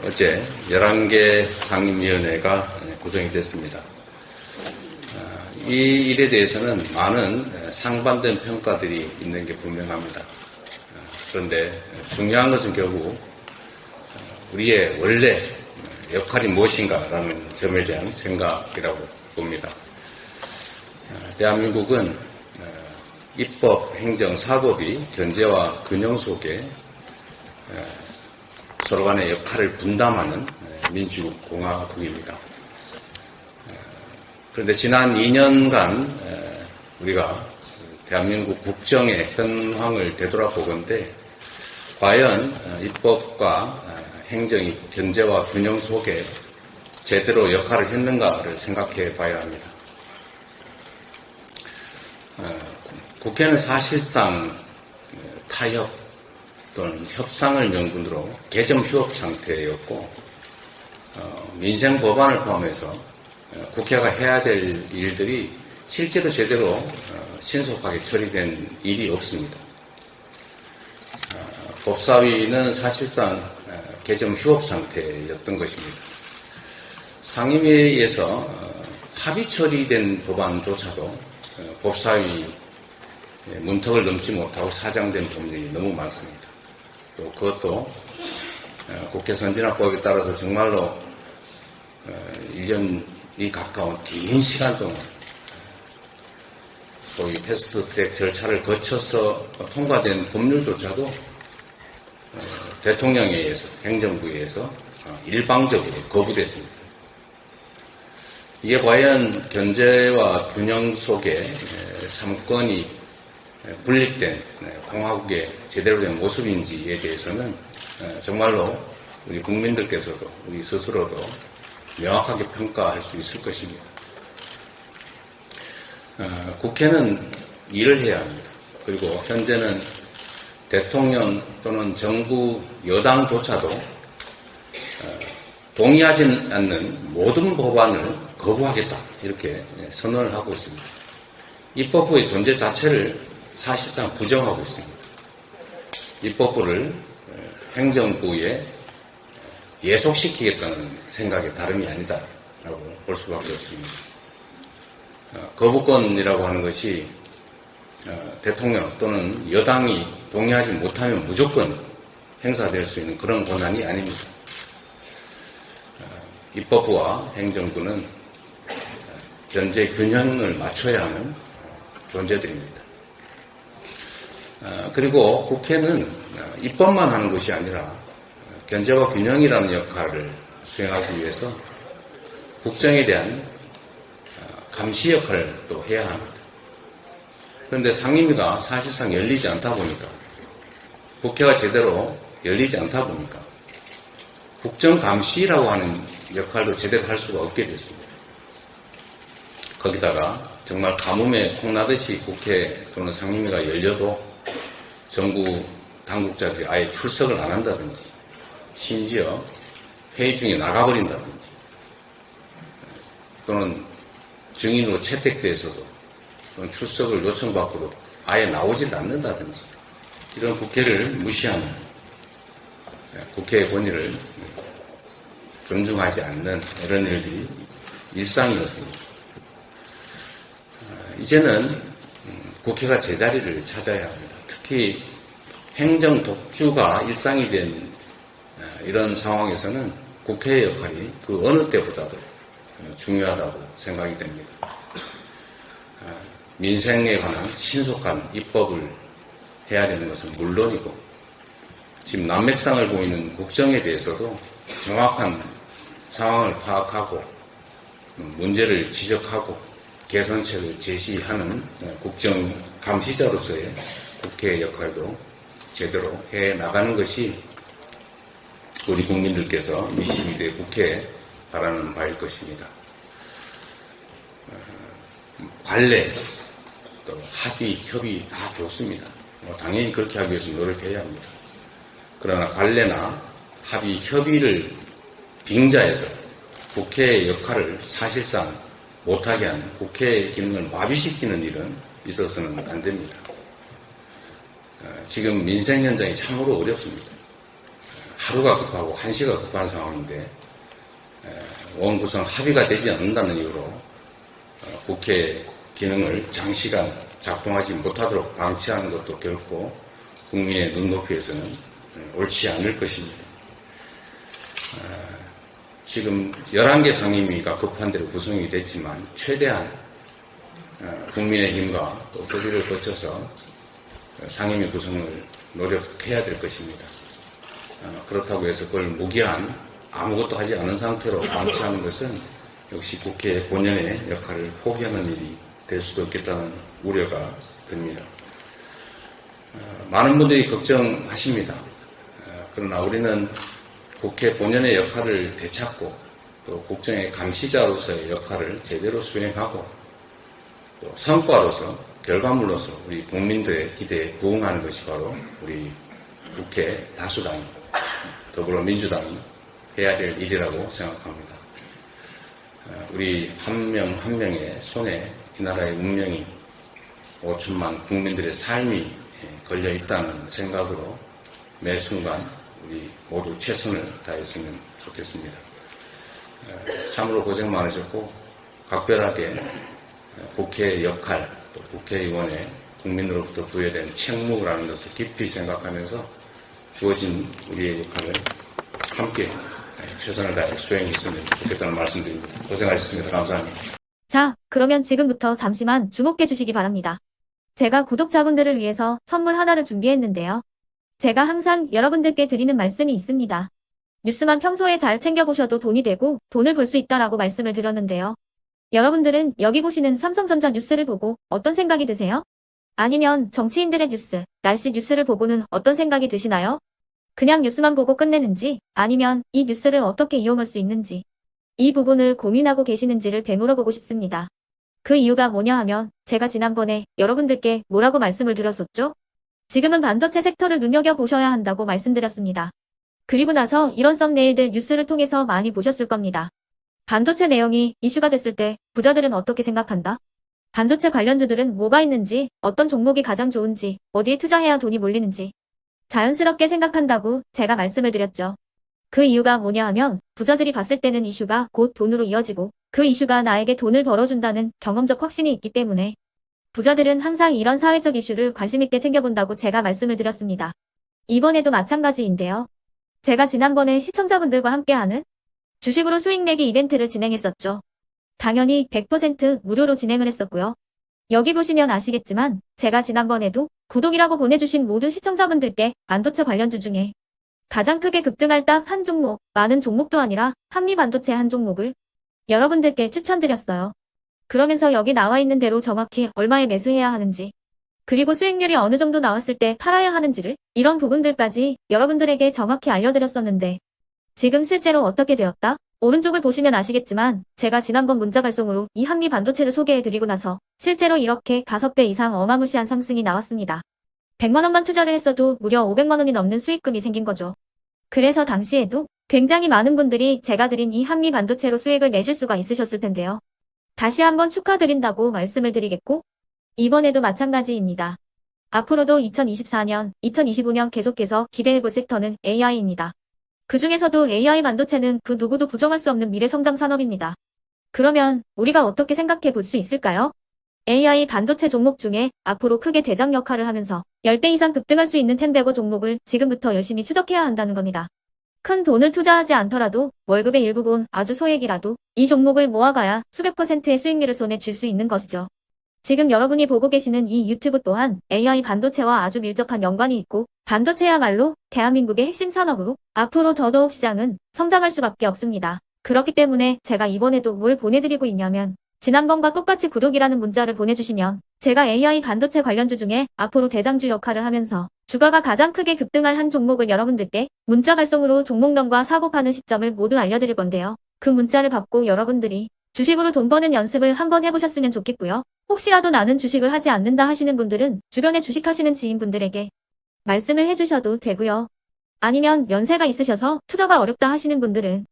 어제 11개 상임위원회가 구성이 됐습니다. 이 일에 대해서는 많은 상반된 평가들이 있는 게 분명합니다. 그런데 중요한 것은 결국 우리의 원래 역할이 무엇인가라는 점에 대한 생각이라고 봅니다. 대한민국은 입법, 행정, 사법이 견제와 균형 속에 서로 간의 역할을 분담하는 민주공화국입니다. 그런데 지난 2년간 우리가 대한민국 국정의 현황을 되돌아보건대 과연 입법과 행정이 견제와 균형 속에 제대로 역할을 했는가를 생각해 봐야 합니다. 국회는 사실상 타협 또는 협상을 명분으로 개점 휴업 상태였고 민생 법안을 포함해서 국회가 해야 될 일들이 실제로 제대로 신속하게 처리된 일이 없습니다. 법사위는 사실상 개점 휴업 상태였던 것입니다. 상임위에서 합의 처리된 법안조차도 법사위 문턱을 넘지 못하고 사장된 법률이 너무 많습니다. 또 그것도 국회 선진화법에 따라서 정말로 1년이 가까운 긴 시간 동안 소위 패스트트랙 절차를 거쳐서 통과된 법률조차도 대통령에 의해서, 행정부에 의해서 일방적으로 거부됐습니다. 이게 과연 견제와 균형 속에 삼권이 분립된 공화국의 제대로 된 모습인지에 대해서는 정말로 우리 국민들께서도 우리 스스로도 명확하게 평가할 수 있을 것입니다. 국회는 일을 해야 합니다. 그리고 현재는 대통령 또는 정부 여당조차도 동의하지 않는 모든 법안을 거부하겠다 이렇게 선언을 하고 있습니다. 입법부의 존재 자체를 사실상 부정하고 있습니다. 입법부를 행정부에 예속시키겠다는 생각의 다름이 아니다라고 볼 수밖에 없습니다. 거부권이라고 하는 것이 대통령 또는 여당이 동의하지 못하면 무조건 행사될 수 있는 그런 권한이 아닙니다. 입법부와 행정부는 견제 균형을 맞춰야 하는 존재들입니다. 그리고 국회는 입법만 하는 것이 아니라 견제와 균형이라는 역할을 수행하기 위해서 국정에 대한 감시 역할을 또 해야 합니다. 그런데 상임위가 사실상 열리지 않다 보니까 국회가 제대로 열리지 않다 보니까 국정감시라고 하는 역할도 제대로 할 수가 없게 됐습니다. 거기다가 정말 가뭄에 콩나듯이 국회 또는 상임위가 열려도 정부 당국자들이 아예 출석을 안 한다든지 심지어 회의 중에 나가버린다든지 또는 증인으로 채택돼서도 또는 출석을 요청받고도 아예 나오질 않는다든지 이런 국회를 무시하는 국회의 권위를 존중하지 않는 이런 일들이 일상이었습니다. 이제는 국회가 제자리를 찾아야 합니다. 특히 행정 독주가 일상이 된 이런 상황에서는 국회의 역할이 그 어느 때보다도 중요하다고 생각이 됩니다. 민생에 관한 신속한 입법을 해야 되는 것은 물론이고 지금 난맥상을 보이는 국정에 대해서도 정확한 상황을 파악하고 문제를 지적하고 개선책을 제시하는 국정 감시자로서의 국회의 역할도 제대로 해 나가는 것이 우리 국민들께서 22대 국회에 바라는 바일 것입니다. 관례, 또 합의, 협의 다 좋습니다. 당연히 그렇게 하기 위해서 노력해야 합니다. 그러나 관례나 합의, 협의를 빙자해서 국회의 역할을 사실상 못하게 하는 국회의 기능을 마비시키는 일은 있어서는 안 됩니다. 지금 민생 현장이 참으로 어렵습니다. 하루가 급하고 한시가 급한 상황인데 원구성 합의가 되지 않는다는 이유로 국회 기능을 장시간 작동하지 못하도록 방치하는 것도 결코 국민의 눈높이에서는 옳지 않을 것입니다. 지금 11개 상임위가 급한 대로 구성이 됐지만 최대한 국민의힘과 또 협의를 거쳐서 상임위 구성을 노력해야 될 것입니다. 그렇다고 해서 그걸 무기한 아무것도 하지 않은 상태로 방치하는 것은 역시 국회 본연의 역할을 포기하는 일이 될 수도 있겠다는 우려가 듭니다. 많은 분들이 걱정하십니다. 그러나 우리는 국회 본연의 역할을 되찾고 또 국정의 감시자로서의 역할을 제대로 수행하고 또 성과로서 결과물로서 우리 국민들의 기대에 부응하는 것이 바로 우리 국회 다수당이 더불어민주당이 해야 될 일이라고 생각합니다. 우리 한 명 한 명의 손에 이 나라의 운명이 5천만 국민들의 삶이 걸려 있다는 생각으로 매 순간 우리 모두 최선을 다했으면 좋겠습니다. 참으로 고생 많으셨고 각별하게 국회의 역할 또 국회의원의 국민으로부터 부여된 책무라는 것을 깊이 생각하면서 주어진 우리의 역할을 함께 최선을 다해 수행했으면 좋겠다는 말씀드립니다. 고생하셨습니다. 감사합니다. 자, 그러면 지금부터 잠시만 주목해 주시기 바랍니다. 제가 구독자분들을 위해서 선물 하나를 준비했는데요. 제가 항상 여러분들께 드리는 말씀이 있습니다. 뉴스만 평소에 잘 챙겨보셔도 돈이 되고 돈을 벌 수 있다라고 말씀을 드렸는데요. 여러분들은 여기 보시는 삼성전자 뉴스를 보고 어떤 생각이 드세요? 아니면 정치인들의 뉴스, 날씨 뉴스를 보고는 어떤 생각이 드시나요? 그냥 뉴스만 보고 끝내는지 아니면 이 뉴스를 어떻게 이용할 수 있는지 이 부분을 고민하고 계시는지를 되물어보고 싶습니다. 그 이유가 뭐냐 하면 제가 지난번에 여러분들께 뭐라고 말씀을 드렸었죠? 지금은 반도체 섹터를 눈여겨보셔야 한다고 말씀드렸습니다. 그리고 나서 이런 썸네일들 뉴스를 통해서 많이 보셨을 겁니다. 반도체 내용이 이슈가 됐을 때 부자들은 어떻게 생각한다? 반도체 관련주들은 뭐가 있는지, 어떤 종목이 가장 좋은지, 어디에 투자해야 돈이 몰리는지 자연스럽게 생각한다고 제가 말씀을 드렸죠. 그 이유가 뭐냐 하면 부자들이 봤을 때는 이슈가 곧 돈으로 이어지고 그 이슈가 나에게 돈을 벌어준다는 경험적 확신이 있기 때문에 부자들은 항상 이런 사회적 이슈를 관심있게 챙겨본다고 제가 말씀을 드렸습니다. 이번에도 마찬가지인데요. 제가 지난번에 시청자분들과 함께하는 주식으로 수익 내기 이벤트를 진행했었죠. 당연히 100% 무료로 진행을 했었고요. 여기 보시면 아시겠지만 제가 지난번에도 구독이라고 보내주신 모든 시청자분들께 반도체 관련주 중에 가장 크게 급등할 딱 한 종목, 많은 종목도 아니라 한미반도체 한 종목을 여러분들께 추천드렸어요. 그러면서 여기 나와 있는 대로 정확히 얼마에 매수해야 하는지 그리고 수익률이 어느 정도 나왔을 때 팔아야 하는지를 이런 부분들까지 여러분들에게 정확히 알려드렸었는데 지금 실제로 어떻게 되었다? 오른쪽을 보시면 아시겠지만 제가 지난번 문자 발송으로 이 한미 반도체를 소개해드리고 나서 실제로 이렇게 5배 이상 어마무시한 상승이 나왔습니다. 100만원만 투자를 했어도 무려 500만원이 넘는 수익금이 생긴 거죠. 그래서 당시에도 굉장히 많은 분들이 제가 드린 이 한미 반도체로 수익을 내실 수가 있으셨을 텐데요. 다시 한번 축하드린다고 말씀을 드리겠고 이번에도 마찬가지입니다. 앞으로도 2024년, 2025년 계속해서 기대해볼 섹터는 AI입니다. 그 중에서도 AI 반도체는 그 누구도 부정할 수 없는 미래성장 산업입니다. 그러면 우리가 어떻게 생각해 볼 수 있을까요? AI 반도체 종목 중에 앞으로 크게 대장 역할을 하면서 10배 이상 급등할 수 있는 템베거 종목을 지금부터 열심히 추적해야 한다는 겁니다. 큰 돈을 투자하지 않더라도 월급의 일부분 아주 소액이라도 이 종목을 모아가야 수백 %의 수익률을 손에 쥘 수 있는 것이죠. 지금 여러분이 보고 계시는 이 유튜브 또한 AI 반도체와 아주 밀접한 연관이 있고 반도체야말로 대한민국의 핵심 산업으로 앞으로 더더욱 시장은 성장할 수밖에 없습니다. 그렇기 때문에 제가 이번에도 뭘 보내드리고 있냐면 지난번과 똑같이 구독이라는 문자를 보내주시면 제가 AI 반도체 관련주 중에 앞으로 대장주 역할을 하면서 주가가 가장 크게 급등할 한 종목을 여러분들께 문자 발송으로 종목명과 사고 파는 시점을 모두 알려드릴 건데요. 그 문자를 받고 여러분들이 주식으로 돈 버는 연습을 한번 해보셨으면 좋겠고요. 혹시라도 나는 주식을 하지 않는다 하시는 분들은 주변에 주식하시는 지인분들에게 말씀을 해주셔도 되고요. 아니면 연세가 있으셔서 투자가 어렵다 하시는 분들은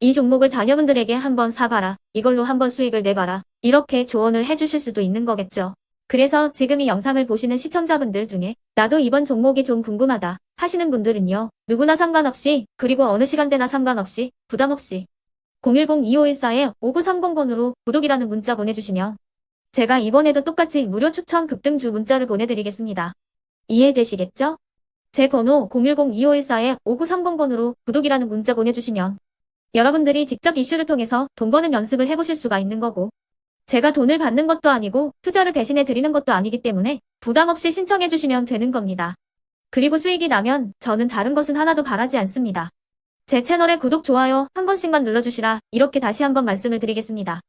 이 종목을 자녀분들에게 한번 사봐라. 이걸로 한번 수익을 내봐라. 이렇게 조언을 해주실 수도 있는 거겠죠. 그래서 지금 이 영상을 보시는 시청자분들 중에 나도 이번 종목이 좀 궁금하다 하시는 분들은요. 누구나 상관없이 그리고 어느 시간대나 상관없이 부담 없이 010-2514-5930번으로 구독이라는 문자 보내주시면 제가 이번에도 똑같이 무료 추천 급등주 문자를 보내드리겠습니다. 이해되시겠죠? 제 번호 010-2514-5930번으로 구독이라는 문자 보내주시면 여러분들이 직접 이슈를 통해서 돈 버는 연습을 해보실 수가 있는 거고 제가 돈을 받는 것도 아니고 투자를 대신해 드리는 것도 아니기 때문에 부담 없이 신청해 주시면 되는 겁니다. 그리고 수익이 나면 저는 다른 것은 하나도 바라지 않습니다. 제 채널에 구독, 좋아요 한 번씩만 눌러주시라 이렇게 다시 한번 말씀을 드리겠습니다.